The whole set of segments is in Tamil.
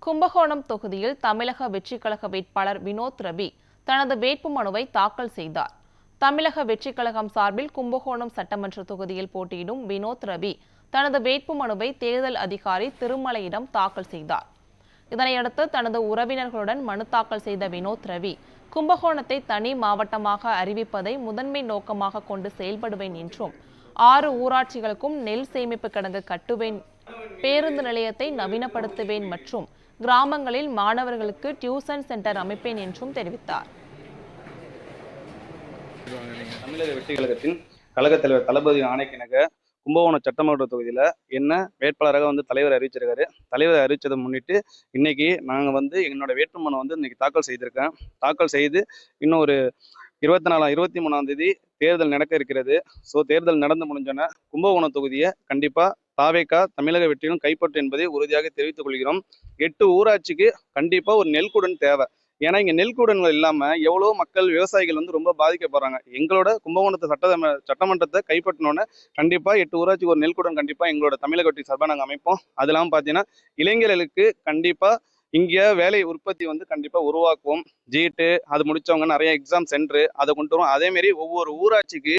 கும்பகோணம் தொகுதியில் தமிழக வெற்றிக் கழக வேட்பாளர் வினோத் ரவி தனது வேட்புமனுவை தாக்கல் செய்தார். தமிழக வெற்றிக் கழகம் சார்பில் கும்பகோணம் சட்டமன்ற தொகுதியில் போட்டியிடும் வினோத் ரவி தனது வேட்புமனுவை தேர்தல் அதிகாரி திருமலையிடம் தாக்கல் செய்தார். இதனையடுத்து தனது உறவினர்களுடன் மனு தாக்கல் செய்த வினோத் ரவி, கும்பகோணத்தை தனி மாவட்டமாக அறிவிப்பதை முதன்மை நோக்கமாக கொண்டு செயல்படுவேன் என்றும், 6 ஊராட்சிகளுக்கும் நெல் சேமிப்பு கிடங்கு கட்டுவேன், பேருந்து நிலையத்தை நவீனப்படுத்துவேன் மற்றும் கிராமங்களில் மாணவர்களுக்கு டியூஷன் சென்டர் அமைப்பேன் என்றும் தெரிவித்தார். தமிழக வெற்றி கழகத்தின் கழகத் தலைவர் தளபதி ஆணைக்கிணங்க கும்பகோணம் சட்டமன்ற தொகுதியில் என்ன வேட்பாளராக தலைவர் அறிவிச்சிருக்காரு. தலைவர் அறிவிச்சதை முன்னிட்டு இன்னைக்கு நாங்கள் என்னோட வேட்புமனு இன்னைக்கு தாக்கல் செய்திருக்கேன். தாக்கல் செய்து இன்னும் ஒரு 23ஆம் தேதி தேர்தல் நடக்க இருக்கிறது. ஸோ தேர்தல் நடந்து முடிஞ்சோன்னா கும்பகோணம் தொகுதியை கண்டிப்பாக தாவேகா தமிழக வெற்றியும் கைப்பற்றும் என்பதை உறுதியாக தெரிவித்துக் கொள்கிறோம். 8 ஊராட்சிக்கு கண்டிப்பாக ஒரு நெல்குடன் தேவை. ஏன்னா இங்கே நெல்குடன்கள் இல்லாமல் எவ்வளோ மக்கள் விவசாயிகள் ரொம்ப பாதிக்கப்படுறாங்க. எங்களோட கும்பகோணத்தை சட்டமன்றத்தை கைப்பற்றினோன்னே கண்டிப்பாக 8 ஊராட்சிக்கு ஒரு நெல்குடன் கண்டிப்பாக எங்களோட தமிழக வெற்றி சார்பாக நாங்கள் அமைப்போம். அது இல்லாமல் பார்த்தீங்கன்னா இளைஞர்களுக்கு கண்டிப்பாக இங்கே வேலை உற்பத்தி கண்டிப்பாக உருவாக்குவோம். ஜீட்டு அது முடிச்சவங்க நிறைய எக்ஸாம் சென்டர் அதை கொண்டு வரும். அதேமாரி ஒவ்வொரு ஊராட்சிக்கு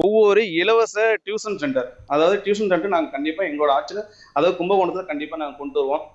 ஒவ்வொரு இலவச டியூஷன் சென்டர், அதாவது டியூஷன் சென்டர் நாங்கள் கண்டிப்பாக எங்களோட ஆட்சியில், அதாவது கும்பகோணத்தில் கண்டிப்பாக நாங்கள் கொண்டு வருவோம்.